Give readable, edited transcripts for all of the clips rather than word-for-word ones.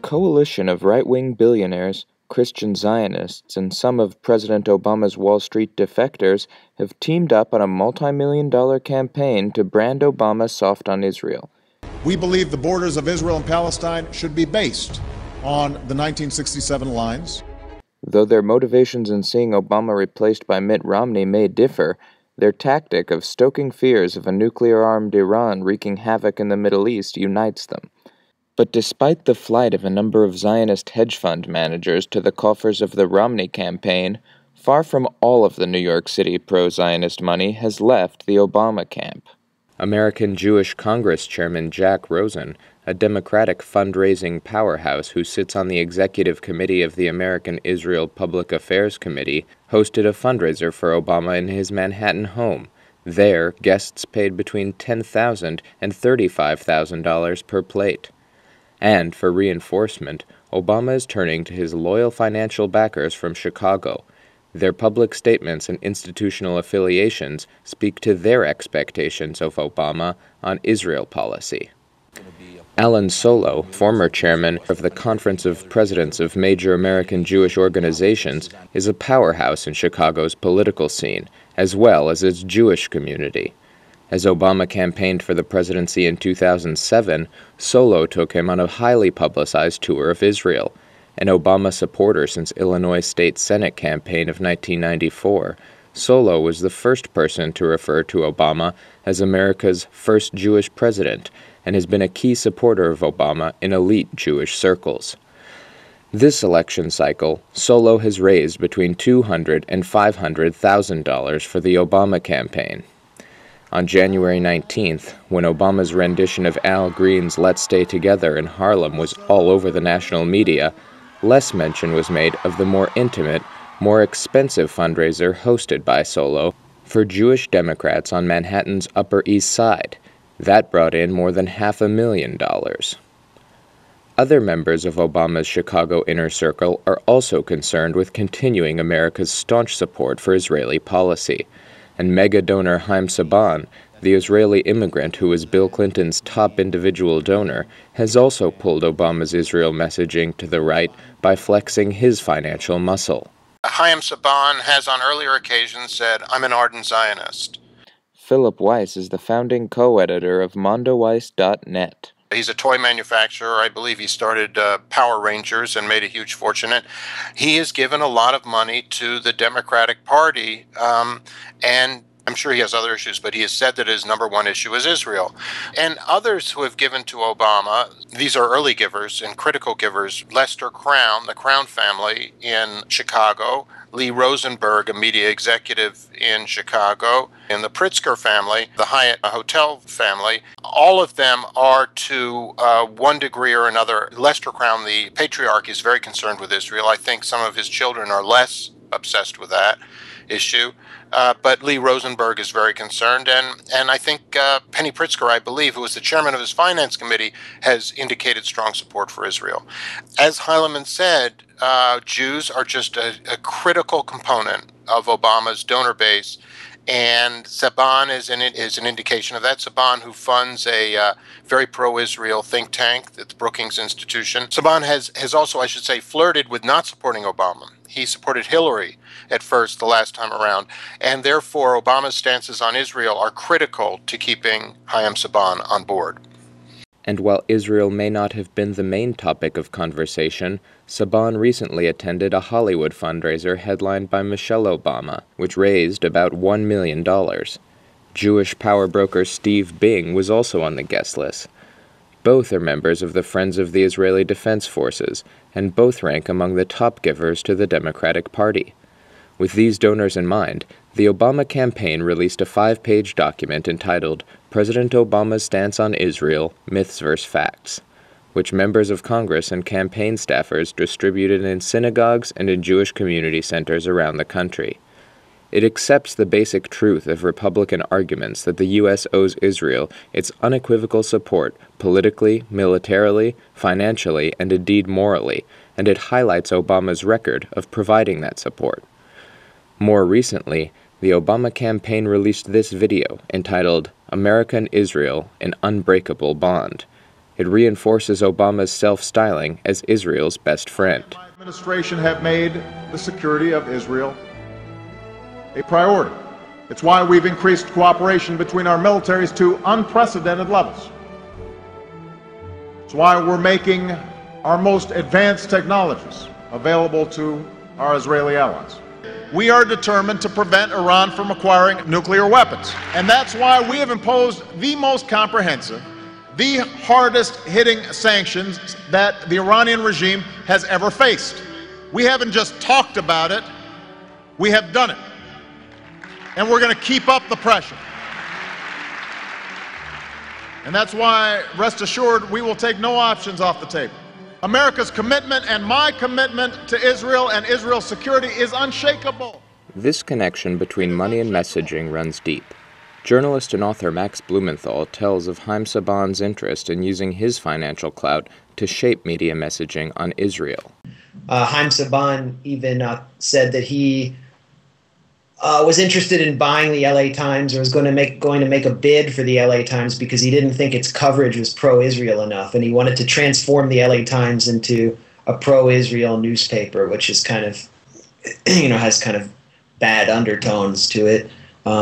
coalition of right-wing billionaires, Christian Zionists, and some of President Obama's Wall Street defectors have teamed up on a multi-million-dollar campaign to brand Obama soft on Israel. We believe the borders of Israel and Palestine should be based on the 1967 lines. Though their motivations in seeing Obama replaced by Mitt Romney may differ, their tactic of stoking fears of a nuclear-armed Iran wreaking havoc in the Middle East unites them. But despite the flight of a number of Zionist hedge fund managers to the coffers of the Romney campaign, far from all of the New York City pro-Zionist money has left the Obama camp. American Jewish Congress Chairman Jack Rosen, a Democratic fundraising powerhouse who sits on the executive committee of the American Israel Public Affairs Committee, hosted a fundraiser for Obama in his Manhattan home. There, guests paid between $10,000 and $35,000 per plate. And for reinforcement, Obama is turning to his loyal financial backers from Chicago. Their public statements and institutional affiliations speak to their expectations of Obama on Israel policy. Alan Solo, former chairman of the Conference of Presidents of Major American Jewish Organizations, is a powerhouse in Chicago's political scene, as well as its Jewish community. As Obama campaigned for the presidency in 2007, Solo took him on a highly publicized tour of Israel. An Obama supporter since Illinois State Senate campaign of 1994, Solo was the first person to refer to Obama as America's first Jewish president and has been a key supporter of Obama in elite Jewish circles. This election cycle, Solo has raised between $200,000 and $500,000 for the Obama campaign. On January 19th, when Obama's rendition of Al Green's Let's Stay Together in Harlem was all over the national media, less mention was made of the more intimate, more expensive fundraiser hosted by Solo for Jewish Democrats on Manhattan's Upper East Side. That brought in more than $500,000. Other members of Obama's Chicago inner circle are also concerned with continuing America's staunch support for Israeli policy, and mega donor Haim Saban, the Israeli immigrant who was Bill Clinton's top individual donor, has also pulled Obama's Israel messaging to the right by flexing his financial muscle. Haim Saban has on earlier occasions said, "I'm an ardent Zionist." Philip Weiss is the founding co-editor of MondoWeiss.net. He's a toy manufacturer. I believe he started Power Rangers and made a huge fortune. He has given a lot of money to the Democratic Party, and I'm sure he has other issues, but he has said that his number one issue is Israel. And others who have given to Obama, these are early givers and critical givers, Lester Crown, the Crown family in Chicago, Lee Rosenberg, a media executive in Chicago, and the Pritzker family, the Hyatt Hotel family. All of them are to one degree or another. Lester Crown, the patriarch, is very concerned with Israel. I think some of his children are less obsessed with that issue. But Lee Rosenberg is very concerned, and I think Penny Pritzker, I believe, who was the chairman of his finance committee, has indicated strong support for Israel. As Heilemann said, Jews are just a critical component of Obama's donor base, and Saban is an indication of that. Saban, who funds a very pro-Israel think tank, the Brookings Institution. Saban has also, I should say, flirted with not supporting Obama. He supported Hillary at first the last time around, and therefore Obama's stances on Israel are critical to keeping Haim Saban on board. And while Israel may not have been the main topic of conversation, Saban recently attended a Hollywood fundraiser headlined by Michelle Obama, which raised about $1 million. Jewish power broker Steve Bing was also on the guest list. Both are members of the Friends of the Israeli Defense Forces, and both rank among the top givers to the Democratic Party. With these donors in mind, the Obama campaign released a 5-page document entitled President Obama's Stance on Israel, Myths vs. Facts, which members of Congress and campaign staffers distributed in synagogues and in Jewish community centers around the country. It accepts the basic truth of Republican arguments that the U.S. owes Israel its unequivocal support politically, militarily, financially, and indeed morally, and it highlights Obama's record of providing that support. More recently, the Obama campaign released this video entitled American Israel, an Unbreakable Bond. It reinforces Obama's self-styling as Israel's best friend. My administration have made the security of Israel a priority. It's why we've increased cooperation between our militaries to unprecedented levels. It's why we're making our most advanced technologies available to our Israeli allies. We are determined to prevent Iran from acquiring nuclear weapons. And that's why we have imposed the most comprehensive, the hardest hitting sanctions that the Iranian regime has ever faced. We haven't just talked about it, we have done it. And we're going to keep up the pressure. And that's why, rest assured, we will take no options off the table. America's commitment and my commitment to Israel and Israel's security is unshakable. This connection between money and messaging runs deep. Journalist and author Max Blumenthal tells of Haim Saban's interest in using his financial clout to shape media messaging on Israel. Haim Saban even said that he was interested in buying the LA Times, or was going to make a bid for the LA Times because he didn't think its coverage was pro-Israel enough, and he wanted to transform the LA Times into a pro-Israel newspaper, which is kind of, has kind of bad undertones to it.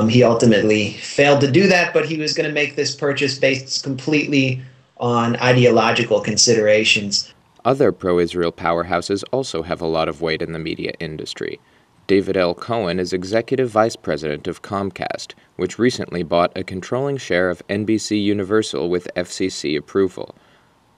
He ultimately failed to do that, but he was going to make this purchase based completely on ideological considerations. Other pro-Israel powerhouses also have a lot of weight in the media industry. David L. Cohen is executive vice president of Comcast, which recently bought a controlling share of NBC Universal with FCC approval.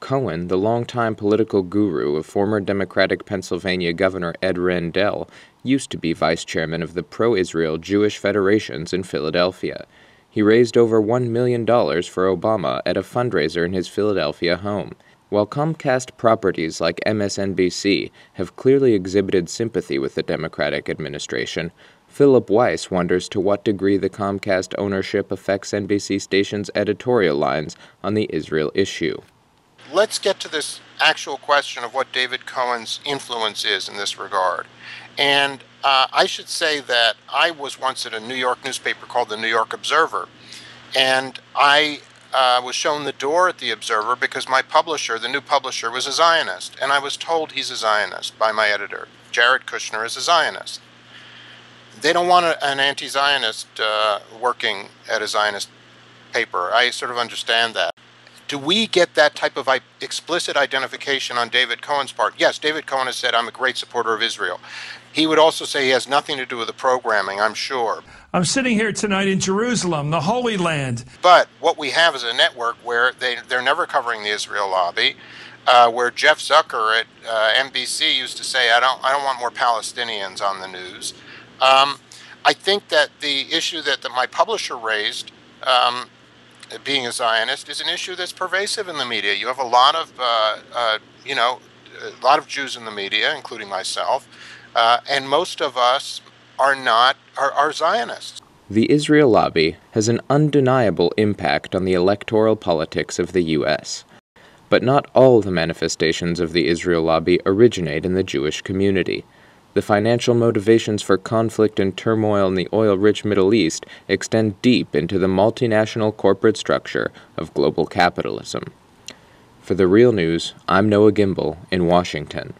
Cohen, the longtime political guru of former Democratic Pennsylvania Governor Ed Rendell, used to be vice chairman of the pro-Israel Jewish Federations in Philadelphia. He raised over $1 million for Obama at a fundraiser in his Philadelphia home. While Comcast properties like MSNBC have clearly exhibited sympathy with the Democratic administration, Philip Weiss wonders to what degree the Comcast ownership affects NBC stations' editorial lines on the Israel issue. Let's get to this actual question of what David Cohen's influence is in this regard. And I should say that I was once at a New York newspaper called the New York Observer, and I was shown the door at the Observer because my publisher, the new publisher, was a Zionist, and I was told he's a Zionist by my editor. Jared Kushner is a Zionist. They don't want an anti-Zionist working at a Zionist paper. I sort of understand that. Do we get that type of explicit identification on David Cohen's part? Yes, David Cohen has said, I'm a great supporter of Israel. He would also say he has nothing to do with the programming, I'm sure. I'm sitting here tonight in Jerusalem, the Holy Land. But what we have is a network where they're never covering the Israel lobby, where Jeff Zucker at NBC used to say, I don't want more Palestinians on the news. I think that the issue that my publisher raised, being a Zionist, is an issue that's pervasive in the media. You have a lot of, a lot of Jews in the media, including myself, and most of us are Zionists. The Israel lobby has an undeniable impact on the electoral politics of the U.S. But not all the manifestations of the Israel lobby originate in the Jewish community. The financial motivations for conflict and turmoil in the oil-rich Middle East extend deep into the multinational corporate structure of global capitalism. For The Real News, I'm Noah Gimbel in Washington.